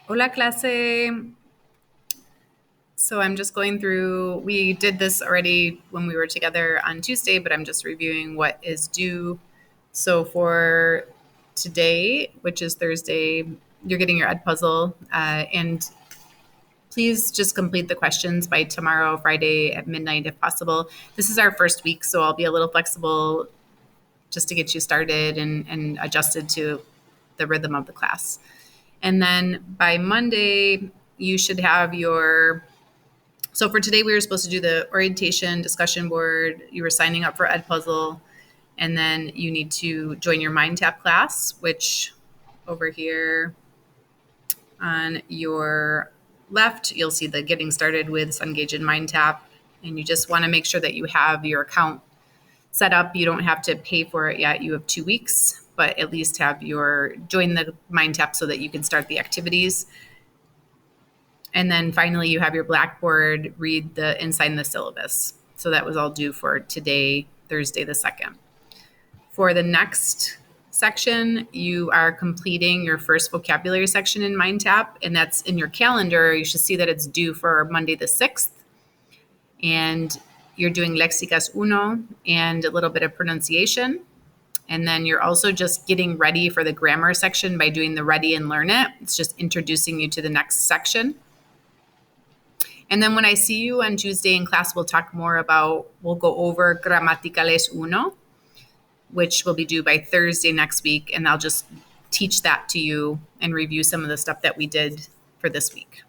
Hola clase. So I'm just going through, we did this already when we were together on Tuesday, but I'm just reviewing what is due. So for today, which is Thursday, you're getting your Ed puzzle. And please just complete the questions by tomorrow, Friday at midnight, if possible. This is our first week, so I'll be a little flexible just to get you started and adjusted to the rhythm of the class. And then by Monday, you should have your. So for today, we were supposed to do the orientation discussion board. You were signing up for Ed Puzzle, and then you need to join your MindTap class, which over here on your left, you'll see the Getting Started with Cengage and MindTap, and you just want to make sure that you have your account set up. You don't have to pay for it yet. You have 2 weeks, but at least have your join the MindTap so that you can start the activities. And then finally, you have your Blackboard, read the and sign the syllabus. So that was all due for today, Thursday the 2nd. For the next section, you are completing your first vocabulary section in MindTap, and that's in your calendar. You should see that it's due for Monday the 6th. And you're doing Lexicas Uno and a little bit of pronunciation. And then you're also just getting ready for the grammar section by doing the Ready and Learn It. It's just introducing you to the next section. And then when I see you on Tuesday in class, we'll go over Gramaticales Uno, which will be due by Thursday next week. And I'll just teach that to you and review some of the stuff that we did for this week.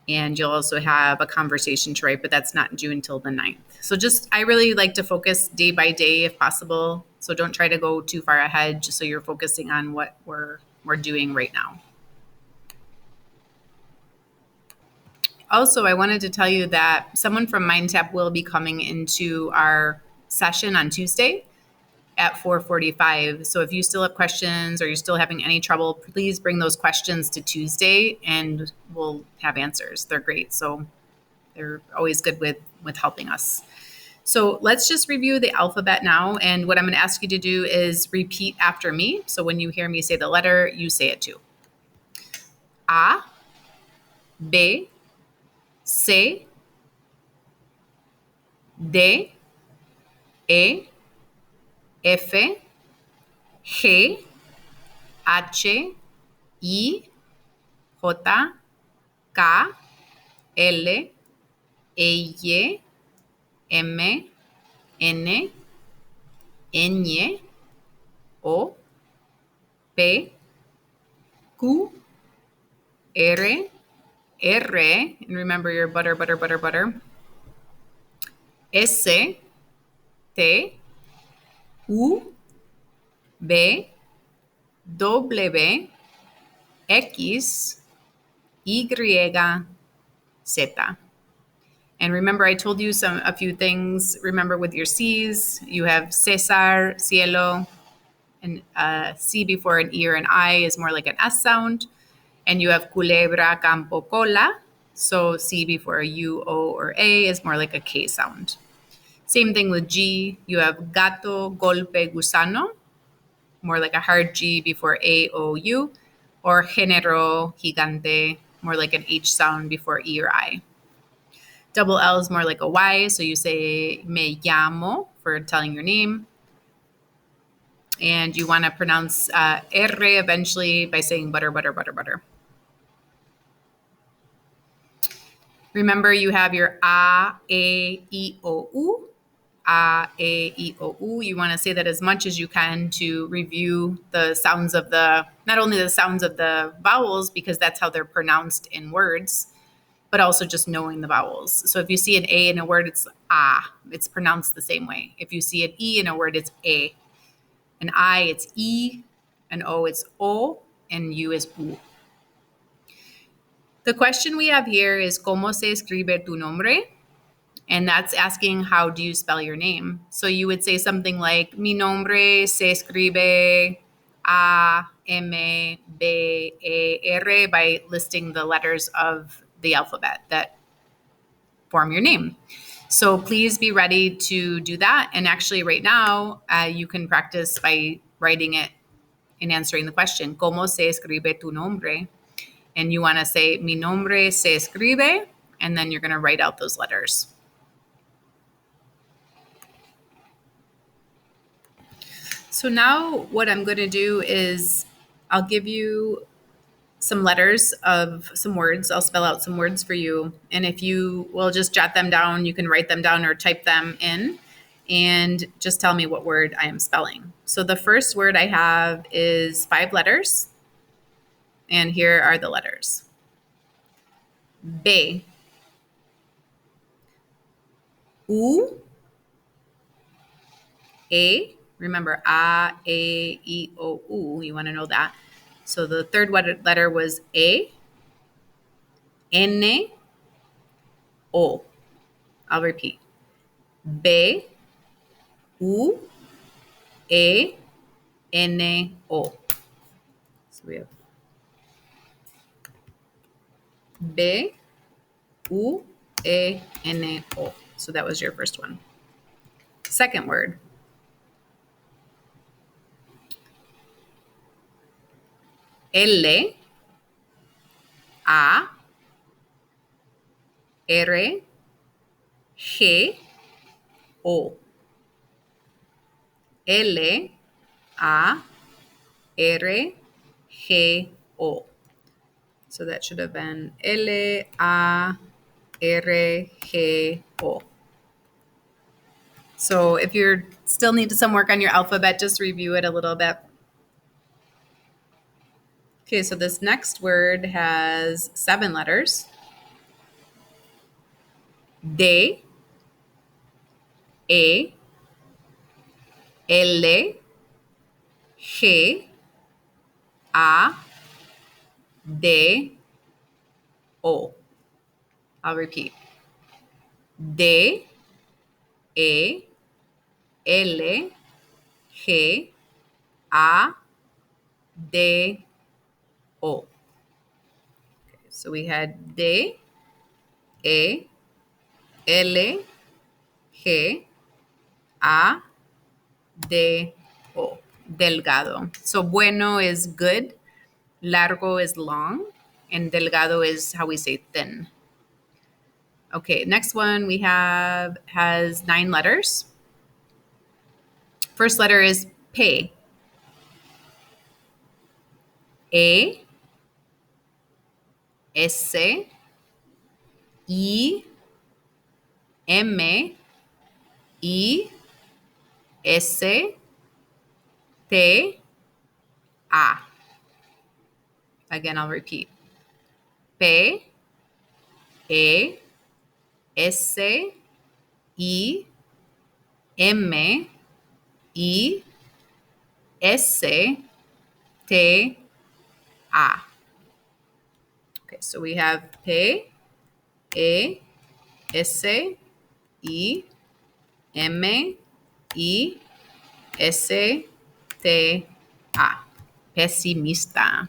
And you'll also have a conversation to write, but that's not due until the 9th. So I really like to focus day by day if possible. So don't try to go too far ahead, just so you're focusing on what we're doing right now. Also, I wanted to tell you that someone from MindTap will be coming into our session on Tuesday at 4:45. So if you still have questions or you're still having any trouble, please bring those questions to Tuesday and we'll have answers. They're great. So they're always good with helping us. So let's just review the alphabet now. And what I'm going to ask you to do is repeat after me. So when you hear me say the letter, you say it too. A, B, C, D, E, F, G, H, I, J, K, L, Y, M, N, Ñ, O, P, Q, R, R, and remember your butter, S, T, U, V, W, X, Y, Z. And remember, I told you a few things. Remember with your C's, you have Cesar, cielo, and C before an E or an I is more like an S sound. And you have culebra, campo, cola. So C before a U, O, or A is more like a K sound. Same thing with G. You have gato, golpe, gusano, more like a hard G before A, O, U. Or género, gigante, more like an H sound before E or I. Double L is more like a Y, so you say me llamo for telling your name. And you want to pronounce R eventually by saying butter, butter, butter, butter. Remember, you have your A, E, O, U. A, E, O, U. You want to say that as much as you can to review the sounds of not only the sounds of the vowels, because that's how they're pronounced in words, but also just knowing the vowels. So if you see an A in a word, it's A. It's pronounced the same way. If you see an E in a word, it's A. An I, it's E. An O, it's O. And U is U. The question we have here is, ¿Cómo se escribe tu nombre? And that's asking, how do you spell your name? So you would say something like, mi nombre se escribe A, M, B, E, R, by listing the letters of the alphabet that form your name. So please be ready to do that. And actually right now, you can practice by writing it and answering the question, ¿Cómo se escribe tu nombre? And you want to say, mi nombre se escribe, and then you're going to write out those letters. So now what I'm going to do is I'll give you some letters of some words. I'll spell out some words for you. And if you will just jot them down, you can write them down or type them in and just tell me what word I am spelling. So the first word I have is 5 letters. And here are the letters. B, U, A. Remember, A, A, E, O, U. You want to know that. So the third letter was A, N, O. I'll repeat. B, U, A, N, O. So we have B, U, E, N, O. So that was your first one. Second word. L, A, R, G, O. L, A, R, G, O. So that should have been L, A, R, G, O. So if you still need some work on your alphabet, just review it a little bit. Okay, so this next word has 7 letters. D, E, L, G, A, D, O. I'll repeat. D, E, L, G, A, D, O. Okay, so we had D, E, L, G, A, D, O. Delgado. So bueno is good, largo is long, and delgado is how we say thin. Okay, next one we have has 9 letters. First letter is P. E, S, I, M, I, S, T, A. Again, I'll repeat. P, E, S, I, M, I, S, T, A. Okay, so we have P, E, S, I, M, I, S, T, A. Pesimista.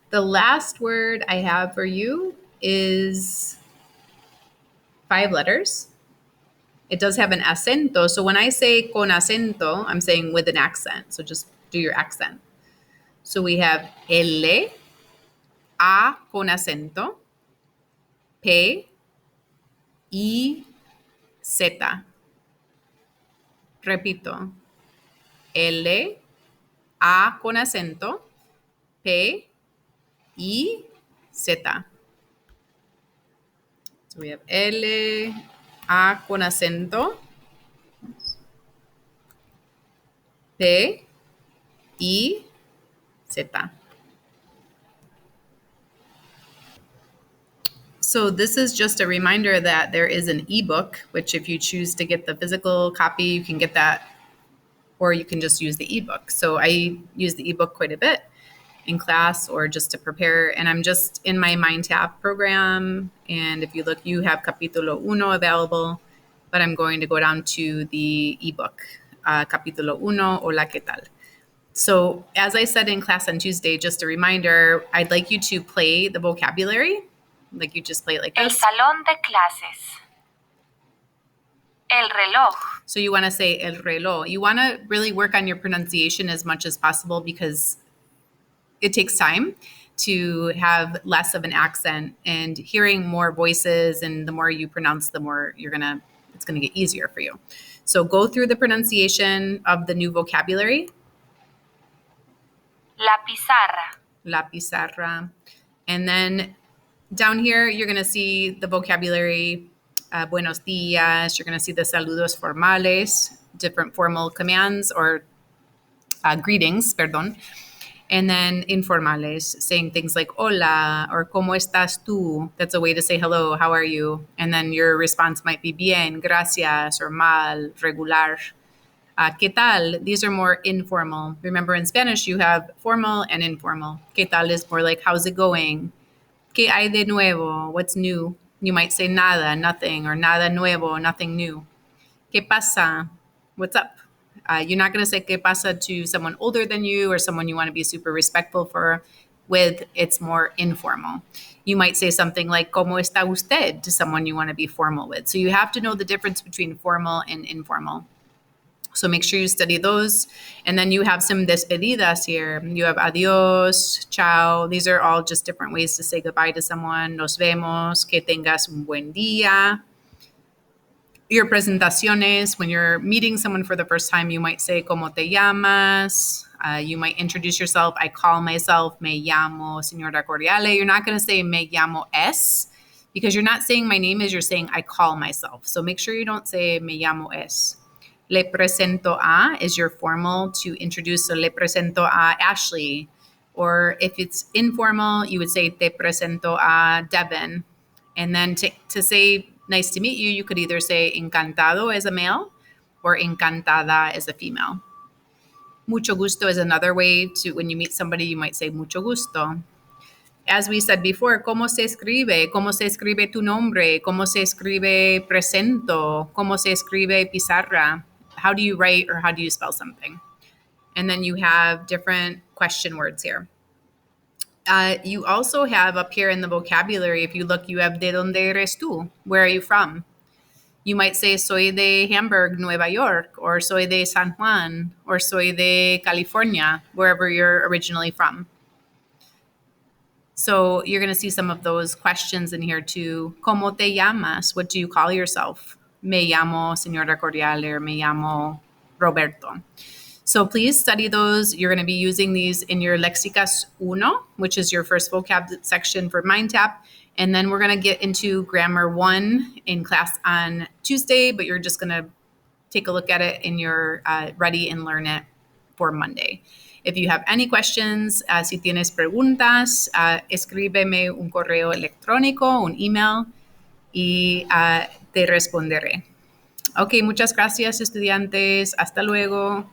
The last word I have for you is 5 letters. It does have an acento. So when I say con acento, I'm saying with an accent. So just do your accent. So we have L, A con acento, P, I, Z. Repito. L, A con acento, P, I, Z. So we have L, A con acento, P, I, Z. So this is just a reminder that there is an ebook, which if you choose to get the physical copy, you can get that, or you can just use the ebook. So I use the ebook quite a bit in class or just to prepare. And I'm just in my MindTap program. And if you look, you have Capítulo 1 available, but I'm going to go down to the ebook, Capítulo 1, Hola, ¿qué tal? So as I said in class on Tuesday, just a reminder, I'd like you to play the vocabulary. Like you just play it like this. El salón de clases. El reloj. So you want to say el reloj. You want to really work on your pronunciation as much as possible because it takes time to have less of an accent, and hearing more voices, and the more you pronounce, the more it's gonna get easier for you. So go through the pronunciation of the new vocabulary. La pizarra. La pizarra. And then down here, you're going to see the vocabulary, buenos dias. You're going to see the saludos formales, different formal commands or greetings, perdón. And then informales, saying things like hola or ¿cómo estás tú? That's a way to say hello, how are you? And then your response might be bien, gracias, or mal, regular. ¿Qué tal? These are more informal. Remember, in Spanish, you have formal and informal. ¿Qué tal is more like, how's it going? ¿Qué hay de nuevo? What's new? You might say nada, nothing, or nada nuevo, nothing new. ¿Qué pasa? What's up? You're not going to say ¿qué pasa to someone older than you or someone you want to be super respectful with. It's more informal. You might say something like ¿Cómo está usted? To someone you want to be formal with. So you have to know the difference between formal and informal. So make sure you study those. And then you have some despedidas here. You have adiós, chao. These are all just different ways to say goodbye to someone. Nos vemos, que tengas un buen día. Your presentaciones, when you're meeting someone for the first time, you might say, ¿Cómo te llamas? You might introduce yourself. I call myself, me llamo Señora Cordiale. You're not going to say, me llamo es, because you're not saying my name is, you're saying I call myself. So make sure you don't say, me llamo es. Le presento a is your formal to introduce. So le presento a Ashley. Or if it's informal, you would say te presento a Devin. And then to say nice to meet you, you could either say encantado as a male or encantada as a female. Mucho gusto is another way to, when you meet somebody, you might say mucho gusto. As we said before, ¿cómo se escribe? ¿Cómo se escribe tu nombre? ¿Cómo se escribe presento? ¿Cómo se escribe pizarra? How do you write or how do you spell something? And then you have different question words here. You also have up here in the vocabulary, if you look, you have de dónde eres tú? Where are you from? You might say soy de Hamburg, Nueva York, or soy de San Juan, or soy de California, wherever you're originally from. So you're going to see some of those questions in here too. ¿Cómo te llamas? What do you call yourself? Me llamo Señora Cordiale, or me llamo Roberto. So please study those. You're going to be using these in your Lexicas Uno, which is your first vocab section for MindTap. And then we're going to get into Grammar 1 in class on Tuesday, but you're just going to take a look at it in your Ready and Learn It for Monday. If you have any questions, si tienes preguntas, escríbeme un correo electrónico, un email, y te responderé. Ok, muchas gracias, estudiantes. Hasta luego.